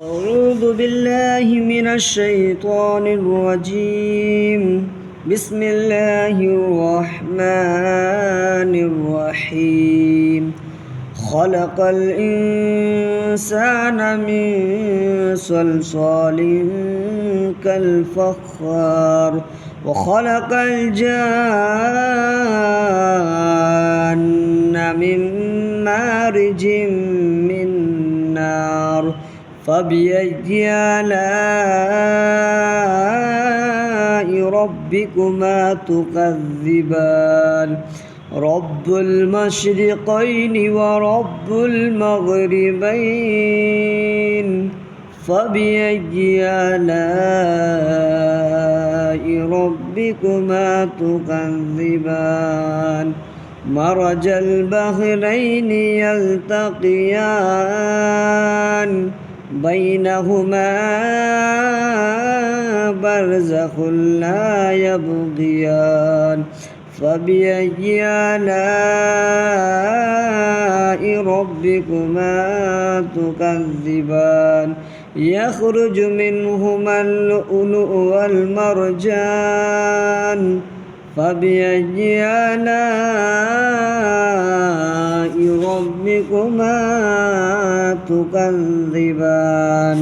أعوذ بالله من الشيطان الرجيم. بسم الله الرحمن الرحيم. خلق الإنسان من صلصال كالفخار وخلق الجان من مارج من نار فبأي آلاء ربكما تكذبان رب المشرقين ورب المغربين فبأي آلاء ربكما تكذبان مرج البحرين يلتقيان بينهما برزخ لا يبغيان فبأي آلاء ربكما تكذبان يخرج منهما اللؤلؤ والمرجان فبأي آلاء ربكما تكذبان